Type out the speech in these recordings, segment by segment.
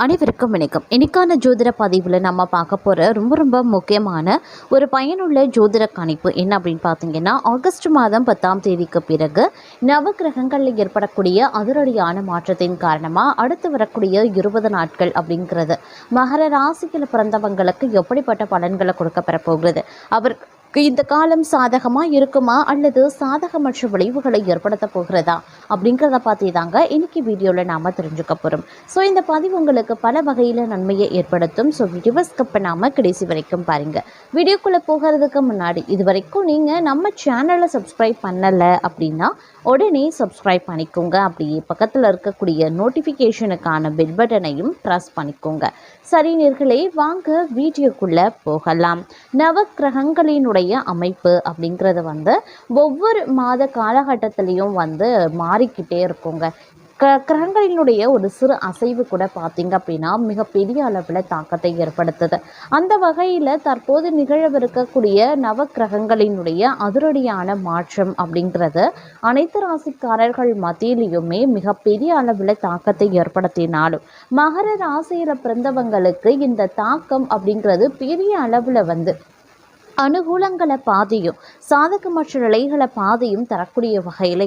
அனைவருக்கும் வணக்கம். இன்னைக்கான ஜோதிட பதிவில் நம்ம பார்க்க போகிற ரொம்ப முக்கியமான ஒரு பயனுள்ள ஜோதிட கணிப்பு என்ன அப்படின்னு பார்த்தீங்கன்னா, ஆகஸ்ட் மாதம் 10ஆம் தேதிக்கு பிறகு நவகிரகங்களில் ஏற்படக்கூடிய அதிரடியான மாற்றத்தின் காரணமாக அடுத்து வரக்கூடிய 20 நாட்கள் அப்படிங்கிறது மகர ராசியில் பிறந்தவங்களுக்கு எப்படிப்பட்ட பலன்களை கொடுக்கப்பெற போகிறது, அவர் இந்த காலம் சாதகமாக இருக்குமா அல்லது சாதகமற்ற விளைவுகளை ஏற்படுத்த போகிறதா அப்படிங்கிறத பற்றி தாங்க இன்னைக்கு வீடியோவில் நாம் தெரிஞ்சுக்க போகிறோம். ஸோ இந்த பதிவு உங்களுக்கு பல வகையில் நன்மையை ஏற்படுத்தும். ஸோ வீடியோவை ஸ்கிப் பண்ணாமல் கடைசி வரைக்கும் பாருங்கள். வீடியோக்குள்ளே போகிறதுக்கு முன்னாடி இது வரைக்கும் நீங்கள் நம்ம சேனலை சப்ஸ்கிரைப் பண்ணலை அப்படின்னா உடனே சப்ஸ்கிரைப் பண்ணிக்கோங்க. அப்படியே பக்கத்தில் இருக்கக்கூடிய நோட்டிஃபிகேஷனுக்கான பெல் பட்டனையும் ப்ரெஸ் பண்ணிக்கோங்க. சரி நேர்களே, வாங்க வீடியோக்குள்ளே போகலாம். நவக்கிரகங்களினுடைய அமைப்பு அப்படிங்கிறது ஒவ்வொரு மாத காலகட்டத்திலையும் மாறிக்கிட்டே இருக்குங்க. கிரகங்களினுடைய ஒரு சிறு அசைவு கூட பார்த்திங்க அப்படின்னா மிகப்பெரிய அளவில் தாக்கத்தை ஏற்படுத்துது. அந்த வகையில் தற்போது நிகழவிருக்கக்கூடிய நவக்கிரகங்களினுடைய அதிரடியான மாற்றம் அப்படிங்கிறது அனைத்து ராசிக்காரர்கள் மத்தியிலையுமே மிகப்பெரிய அளவில் தாக்கத்தை ஏற்படுத்தினாலும் மகர ராசியில் பிறந்தவங்களுக்கு இந்த தாக்கம் அப்படிங்கிறது பெரிய அளவில் அனுகூலங்களை பாதியும் சாதகமற்ற நிலைகளை பாதியும் தரக்கூடிய வகையில்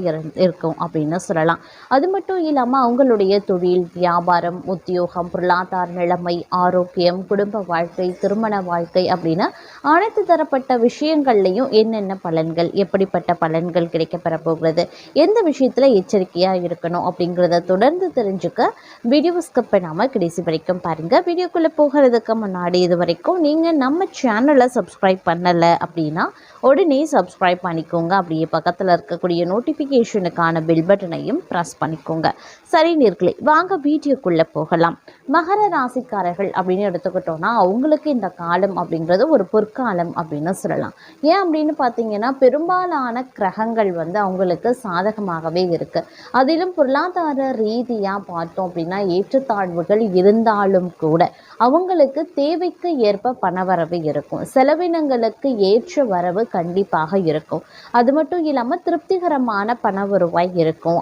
இருக்கும் அப்படின்னு சொல்லலாம். அது மட்டும் இல்லாமல் அவங்களுடைய தொழில், வியாபாரம், உத்தியோகம், பொருளாதார நிலைமை, ஆரோக்கியம், குடும்ப வாழ்க்கை, திருமண வாழ்க்கை அப்படின்னு அனைத்து தரப்பட்ட விஷயங்கள்லையும் என்னென்ன பலன்கள், எப்படிப்பட்ட பலன்கள் கிடைக்கப்பெற போகிறது, எந்த விஷயத்தில் எச்சரிக்கையாக இருக்கணும் அப்படிங்கிறத தொடர்ந்து தெரிஞ்சுக்க வீடியோ ஸ்கிப் பண்ணாமல் கடைசி வரைக்கும் பாருங்கள். வீடியோக்குள்ளே போகிறதுக்கு முன்னாடி இது வரைக்கும் நீங்கள் நம்ம சேனலை சப்ஸ்கிரைப் பண்ணலை அப்படின்னா உடனே சப்ஸ்கிரைப் பண்ணிக்கோங்க. அப்படியே பக்கத்தில் இருக்கக்கூடிய நோட்டிஃபிகேஷனுக்கான பெல் பட்டனையும் ப்ரெஸ் பண்ணிக்கோங்க. சரி நேர்களே, வாங்க வீடியோக்குள்ளே போகலாம். மகர ராசிக்காரர்கள் அப்படின்னு எடுத்துக்கிட்டோன்னா அவங்களுக்கு இந்த காலம் அப்படிங்கிறது ஒரு பொற்காலம் அப்படின்னு சொல்லலாம். ஏன் அப்படின்னு பார்த்தீங்கன்னா பெரும்பாலான கிரகங்கள் அவங்களுக்கு சாதகமாகவே இருக்குது. அதிலும் பொருளாதார ரீதியாக பார்த்தோம் அப்படின்னா ஏற்றத்தாழ்வுகள் இருந்தாலும் கூட அவங்களுக்கு தேவைக்கு ஏற்ப பணவரவு இருக்கும், செலவினங்களுக்கு ஏற்ற வரவு கண்டிப்பாக இருக்கும். அது மட்டும் இல்லாமல் திருப்திகரமான பண வருவாய் இருக்கும்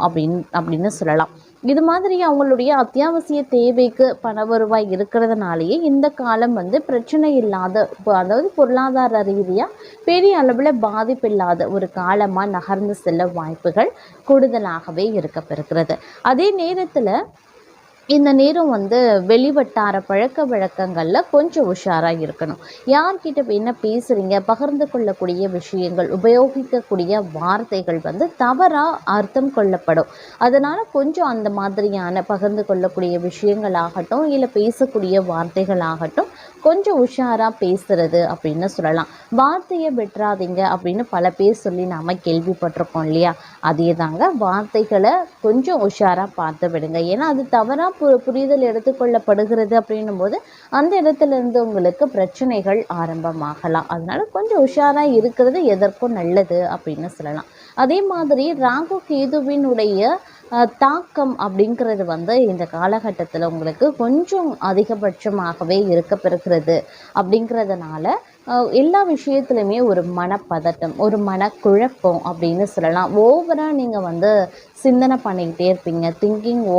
அப்படின்னு சொல்லலாம். இது மாதிரி அவங்களுடைய அத்தியாவசிய தேவைக்கு பண வருவாய் இருக்கிறதுனாலேயே இந்த காலம் பிரச்சனை இல்லாத, அதாவது பொருளாதார ரீதியாக பெரிய அளவில் பாதிப்பு இல்லாத ஒரு காலமாக நகர்ந்து செல்ல வாய்ப்புகள் கூடுதலாகவே இருக்கப்பெறுகிறது. அதே நேரத்தில் இந்த நேரம் வெளிவட்டார பழக்க வழக்கங்களில் கொஞ்சம் உஷாராக இருக்கணும். யார்கிட்ட என்ன பேசுகிறீங்க, பகிர்ந்து கொள்ளக்கூடிய விஷயங்கள், உபயோகிக்கக்கூடிய வார்த்தைகள் தவறாக அர்த்தம் கொள்ளப்படும். அதனால் கொஞ்சம் அந்த மாதிரியான பகிர்ந்து கொள்ளக்கூடிய விஷயங்களாகட்டும் இல்லை பேசக்கூடிய வார்த்தைகளாகட்டும் கொஞ்சம் உஷாராக பேசுகிறது அப்படின்னு சொல்லலாம். வார்த்தையை விட்டுறாதீங்க அப்படின்னு பல பேர் சொல்லி நாம் கேள்விப்பட்டிருக்கோம் இல்லையா? அதே தாங்க, வார்த்தைகளை கொஞ்சம் உஷாராக பார்த்து விடுங்க. ஏன்னா அது தவறாக புரிதல் எடுத்துக்கொள்ளப்படுகிறது அப்படின்னும் போது அந்த இடத்துல இருந்து உங்களுக்கு பிரச்சனைகள் ஆரம்பமாகலாம். அதனால கொஞ்சம் உஷாராக இருக்கிறது எதற்கும் நல்லது அப்படின்னு சொல்லலாம். அதே மாதிரி ராகு கேதுவினுடைய தாக்கம் அப்படிங்கிறது இந்த காலகட்டத்தில் உங்களுக்கு கொஞ்சம் அதிகபட்சமாகவே இருக்கப்பெறுகிறது. அப்படிங்கிறதுனால எல்லா விஷயத்துலையுமே ஒரு மனப்பதட்டம், ஒரு மனக்குழப்பம் அப்படின்னு சொல்லலாம். ஓவராக நீங்கள் சிந்தனை பண்ணிக்கிட்டே இருப்பீங்க.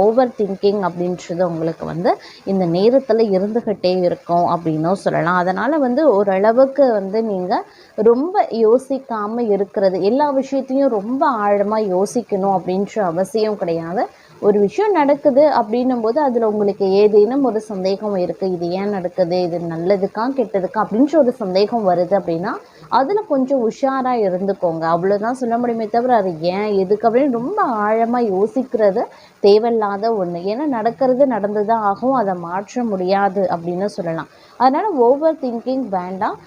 ஓவர் திங்கிங் அப்படின்றது உங்களுக்கு இந்த நேரத்தில் இருந்துக்கிட்டே இருக்கும் அப்படின்னும் சொல்லலாம். அதனால் ஓரளவுக்கு நீங்கள் ரொம்ப யோசிக்காமல் இருக்கிறது, எல்லா விஷயத்தையும் ரொம்ப ஆழமாக யோசிக்கணும் அப்படின்ற அவசியம் கிடையாது. ஒரு விஷயம் நடக்குது அப்படின்னும் போது அதில் உங்களுக்கு ஏதேனும் ஒரு சந்தேகம் இருக்குது, இது ஏன் நடக்குது, இது நல்லதுக்கா கெட்டதுக்கா அப்படின்ற ஒரு சந்தேகம் வருது அப்படின்னா அதில் கொஞ்சம் உஷாராக இருந்துக்கோங்க. அவ்வளோதான் சொல்ல முடியுமே தவிர அது ஏன் எதுக்கு அப்படின்னு ரொம்ப ஆழமாக யோசிக்கிறது தேவையில்லாத ஒன்று. ஏன்னா நடக்கிறது நடந்து தான் ஆகும், அதை மாற்ற முடியாது அப்படின்னு சொல்லலாம். அதனால் ஓவர் திங்கிங் வேண்டாம்.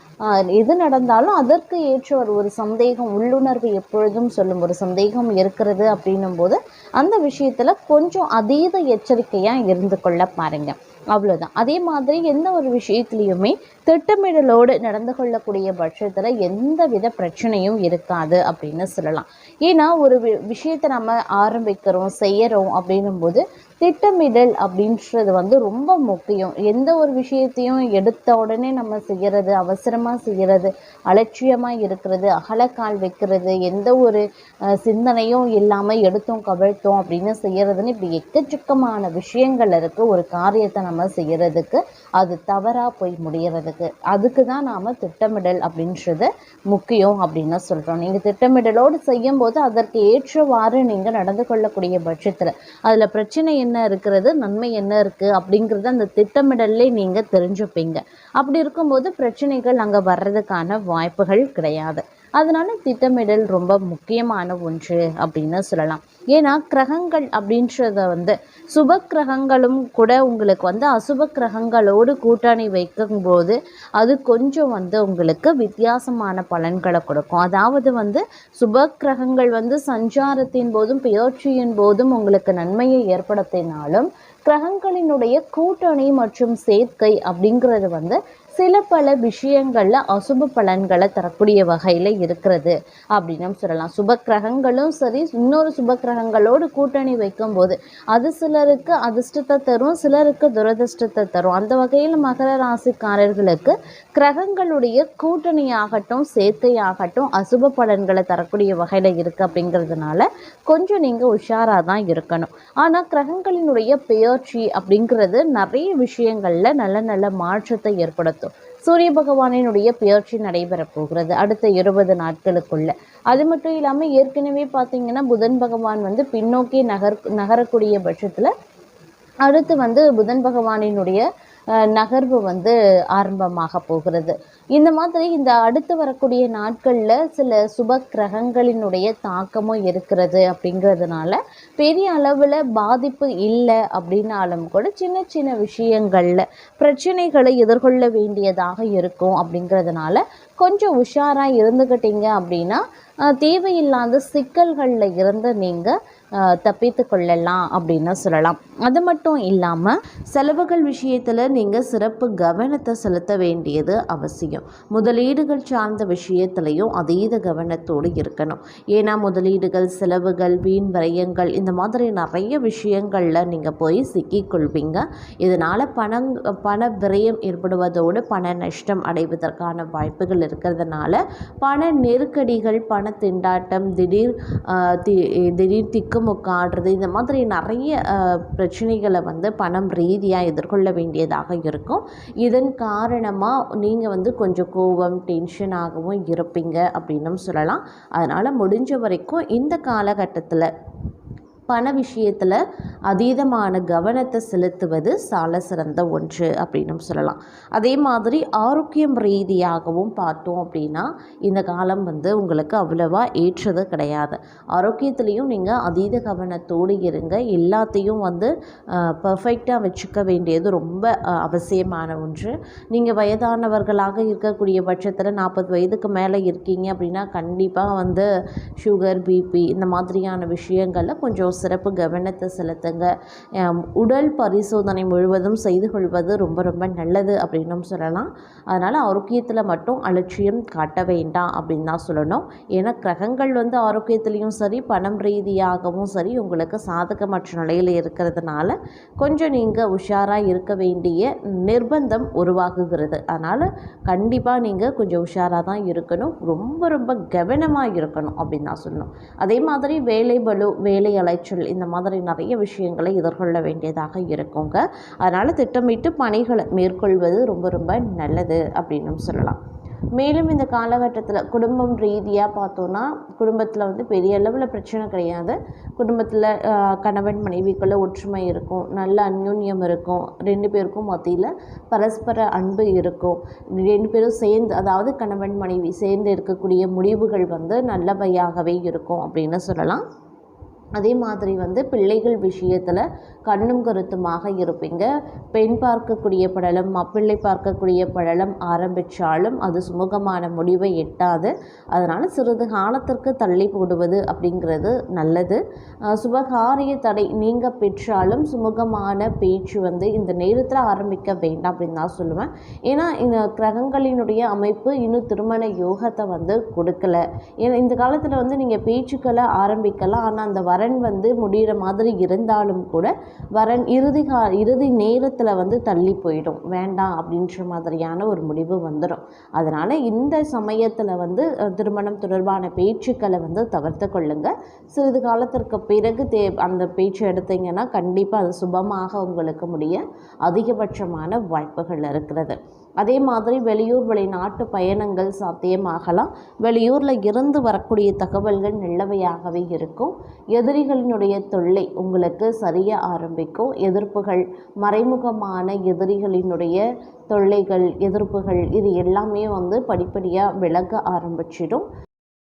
எது நடந்தாலும் அதற்கு ஏற்ற ஒரு சந்தேகம், உள்ளுணர்வு எப்பொழுதும் சொல்லும் ஒரு சந்தேகம் இருக்கிறது அப்படின்னும் போது அந்த விஷயத்தில் கொஞ்சம் அதீத எச்சரிக்கையாக இருந்து கொள்ள பாருங்கள். அவ்வளோதான். அதே மாதிரி எந்த ஒரு விஷயத்துலையுமே திட்டமிடலோடு நடந்து கொள்ளக்கூடிய பட்சத்தில் எந்த வித பிரச்சனையும் இருக்காது அப்படின்னு சொல்லலாம். ஏன்னா ஒரு விஷயத்தை நம்ம ஆரம்பிக்கிறோம், செய்யறோம் அப்படின்னும் போது திட்டமிடல் அப்படின்றது வந்து ரொம்ப முக்கியம். எந்த ஒரு விஷயத்தையும் எடுத்த உடனே நம்ம செய்கிறது, அவசரமாக செய்கிறது, அலட்சியமாக இருக்கிறது, அகலக்கால் வைக்கிறது, எந்த ஒரு சிந்தனையும் இல்லாமல் எடுத்தோம் கவிழ்த்தோம் அப்படின்னு செய்கிறதுன்னு இப்படி எக்கச்சக்கமான விஷயங்கள் இருக்குது ஒரு காரியத்தை நம்ம செய்கிறதுக்கு, அது தவறாக போய் முடிகிறதுக்கு. அதுக்கு தான் நாம் திட்டமிடல் அப்படின்றது முக்கியம் அப்படின்னு சொல்கிறோம். நீங்கள் திட்டமிடலோடு செய்யும்போது அதற்கு ஏற்றவாறு நீங்கள் நடந்து கொள்ளக்கூடிய பட்சத்தில் அதில் பிரச்சனை என்ன இருக்கிறது, நன்மை என்ன இருக்குது அப்படிங்கிறத அந்த திட்டமிடல்லே நீங்கள் தெரிஞ்சுப்பீங்க. அப்படி இருக்கும்போது பிரச்சனைகள் அங்கே வர்றதுக்கான வாய்ப்புகள் கிடையாது. அதனால திட்டமிடல் ரொம்ப முக்கியமான ஒன்று அப்படின்னு சொல்லலாம். ஏன்னா கிரகங்கள் அப்படின்றத வந்து சுப கிரகங்களும் கூட உங்களுக்கு வந்து அசுப கிரகங்களோடு கூட்டணி வைக்கும்போது அது கொஞ்சம் வந்து உங்களுக்கு வித்தியாசமான பலன்களை கொடுக்கும். அதாவது வந்து சுப கிரகங்கள் வந்து சஞ்சாரத்தின் போதும் பெயர்ச்சியின் போதும் உங்களுக்கு நன்மையை ஏற்படுத்தினாலும் கிரகங்களினுடைய கூட்டணி மற்றும் சேர்க்கை அப்படிங்கிறது வந்து சில பல விஷயங்களில் அசுப பலன்களை தரக்கூடிய வகையில் இருக்கிறது அப்படின்னு சொல்லலாம். சுப கிரகங்களும் சரி, இன்னொரு சுப கிரகங்களோடு கூட்டணி வைக்கும்போது அது சிலருக்கு அதிர்ஷ்டத்தை தரும், சிலருக்கு துரதிர்ஷ்டத்தை தரும். அந்த வகையில் மகர ராசிக்காரர்களுக்கு கிரகங்களுடைய கூட்டணியாகட்டும் சேர்க்கையாகட்டும் அசுப பலன்களை தரக்கூடிய வகையில் இருக்குது. அப்படிங்கிறதுனால கொஞ்சம் நீங்கள் உஷாராக தான் இருக்கணும். ஆனால் கிரகங்களினுடைய பெயர்ச்சி அப்படிங்கிறது நிறைய விஷயங்களில் நல்ல நல்ல மாற்றத்தை ஏற்படுத்தும். சூரிய பகவானினுடைய பெயர்ச்சி நடைபெற போகிறது அடுத்த 20 நாட்களுக்குள்ள. அது மட்டும் இல்லாமல் ஏற்கனவே பார்த்தீங்கன்னா புதன் பகவான் வந்து பின்னோக்கி நகரக்கூடிய பட்சத்தில் அடுத்து வந்து புதன் பகவானினுடைய நகர்வு வந்து ஆரம்பமாக போகிறது. இந்த மாதிரி இந்த அடுத்து வரக்கூடிய நாட்களில் சில சுப கிரகங்களினுடைய தாக்கமும் இருக்கிறது. அப்படிங்கிறதுனால பெரிய அளவில் பாதிப்பு இல்லை அப்படின்னாலும் கூட சின்ன சின்ன விஷயங்களில் பிரச்சனைகளை எதிர்கொள்ள வேண்டியதாக இருக்கும். அப்படிங்கிறதுனால கொஞ்சம் உஷாராக இருந்துக்கிட்டீங்க அப்படின்னா தேவையில்லாத சிக்கல்களில் இருந்து நீங்கள் தப்பித்து கொள்ளலாம் அப்படின்னு சொல்லலாம். அது மட்டும் இல்லாமல் செலவுகள் விஷயத்தில் நீங்கள் சிறப்பு கவனத்தை செலுத்த வேண்டியது அவசியம். முதலீடுகள் சார்ந்த விஷயத்துலையும் அதீத கவனத்தோடு இருக்கணும். ஏன்னா முதலீடுகள், செலவுகள், வீண் விரயங்கள் இந்த மாதிரி நிறைய விஷயங்களில் நீங்கள் போய் சிக்கிக்கொள்வீங்க. இதனால் பண விரயம் ஏற்படுவதோடு பண நஷ்டம் அடைவதற்கான வாய்ப்புகள் இருக்கிறதுனால பண நெருக்கடிகள், பண திண்டாட்டம், திடீர் திக்குமுக்காடுறது இந்த மாதிரி நிறைய பிரச்சனைகளை வந்து பணம் ரீதியாக எதிர்கொள்ள வேண்டியதாக இருக்கும். இதன் காரணமாக நீங்கள் வந்து கொஞ்சம் கோபம், டென்ஷனாகவும் இருப்பீங்க அப்படின்னும் சொல்லலாம். அதனால் முடிஞ்ச வரைக்கும் இந்த காலகட்டத்தில் பண விஷயத்தில் அதீதமான கவனத்தை செலுத்துவது சால சிறந்த ஒன்று அப்படின்னு சொல்லலாம். அதே மாதிரி ஆரோக்கியம் ரீதியாகவும் பார்த்தோம் அப்படின்னா இந்த காலம் வந்து உங்களுக்கு அவ்வளவா ஏற்றது கிடையாது. ஆரோக்கியத்துலேயும் நீங்கள் அதீத கவனத்தோடு இருங்க. எல்லாத்தையும் வந்து பர்ஃபெக்டாக வச்சுக்க வேண்டியது ரொம்ப அவசியமான ஒன்று. நீங்கள் வயதானவர்களாக இருக்கக்கூடிய பட்சத்தில் 40 வயதுக்கு மேலே இருக்கீங்க அப்படின்னா கண்டிப்பாக வந்து சுகர், பிபி இந்த மாதிரியான விஷயங்களில் கொஞ்சம் சிறப்பு கவனத்தை செலுத்துங்க. உடல் பரிசோதனை முழுவதும் செய்து கொள்வது ரொம்ப ரொம்ப நல்லது அப்படின்னும் சொல்லலாம். அதனால் ஆரோக்கியத்தில் மட்டும் அலட்சியம் காட்ட வேண்டாம் அப்படின்னு தான் சொல்லணும். ஏன்னா கிரகங்கள் வந்து ஆரோக்கியத்துலேயும் சரி, பணம் ரீதியாகவும் சரி உங்களுக்கு சாதகமற்ற நிலையில் இருக்கிறதுனால கொஞ்சம் நீங்கள் உஷாராக இருக்க வேண்டிய நிர்பந்தம் உருவாகுகிறது. அதனால் கண்டிப்பாக நீங்கள் கொஞ்சம் உஷாராக தான் இருக்கணும். ரொம்ப ரொம்ப கவனமாக இருக்கணும் அப்படின்னு தான் சொல்லணும். அதே மாதிரி வேலை பளு, வேலை அலைச்சல் இந்த மாதிரி நிறைய விஷயங்களை எதிர்கொள்ள வேண்டியதாக இருக்குங்க. அதனால் திட்டமிட்டு பணிகளை மேற்கொள்வது ரொம்ப ரொம்ப நல்லது அப்படின்னு சொல்லலாம். மேலும் இந்த காலகட்டத்தில் குடும்பம் ரீதியாக பார்த்தோன்னா குடும்பத்தில் வந்து பெரிய அளவில் பிரச்சனை கிடையாது. குடும்பத்தில் கணவன் மனைவிக்குள்ள ஒற்றுமை இருக்கும், நல்ல அந்யோன்யம் இருக்கும், 2 பேருக்கும் மத்தியில் பரஸ்பர அன்பு இருக்கும். 2 பேரும் சேர்ந்து, அதாவது கணவன் மனைவி சேர்ந்து இருக்கக்கூடிய முடிவுகள் வந்து நல்லவையாகவே இருக்கும் அப்படின்னு சொல்லலாம். அதே மாதிரி வந்து பிள்ளைகள் விஷயத்தில் கண்ணும் கருத்துமாக இருப்பீங்க. பெண் பார்க்கக்கூடிய படலம், மாப்பிள்ளை பார்க்கக்கூடிய படலம் ஆரம்பித்தாலும் அது சுமூகமான முடிவை எட்டாது. அதனால் சிறிது காலத்திற்கு தள்ளி போடுவது அப்படிங்கிறது நல்லது. சுபகாரிய தடை நீங்கள் பெற்றாலும் சுமூகமான பேச்சு வந்து இந்த நேரத்தில் ஆரம்பிக்க வேண்டாம் அப்படின்னு தான் சொல்லுவேன். ஏன்னா இந்த கிரகங்களினுடைய அமைப்பு இன்னும் திருமண யோகத்தை வந்து கொடுக்கல. ஏன்னா இந்த காலத்தில் வந்து நீங்கள் பேச்சுக்களை ஆரம்பிக்கலாம், ஆனால் அந்த வரன் வந்து முடிகிற மாதிரி இருந்தாலும் கூட வரன் இறுதி நேரத்தில் வந்து தள்ளி போயிடும், வேண்டாம் அப்படின்ற மாதிரியான ஒரு முடிவு வந்துடும். அதனால் இந்த சமயத்தில் வந்து திருமணம் தொடர்பான பேச்சுக்களை வந்து தவிர்த்து கொள்ளுங்கள். சிறிது காலத்திற்கு பிறகு அந்த பேச்சு எடுத்தீங்கன்னா கண்டிப்பாக அது சுபமாக உங்களுக்கு முடிய அதிகபட்சமான வாய்ப்புகள் இருக்கிறது. அதே மாதிரி வெளியூர் வெளிநாட்டு பயணங்கள் சாத்தியமாகலாம். வெளியூரில் இருந்து வரக்கூடிய தகவல்கள் நல்லவையாகவே இருக்கும். எதிரிகளினுடைய தொல்லை உங்களுக்கு சரிய ஆரம்பிக்கும். எதிர்ப்புகள், மறைமுகமான எதிரிகளினுடைய தொல்லைகள், எதிர்ப்புகள் இது எல்லாமே வந்து படிப்படியாக விலக ஆரம்பிச்சிடும்.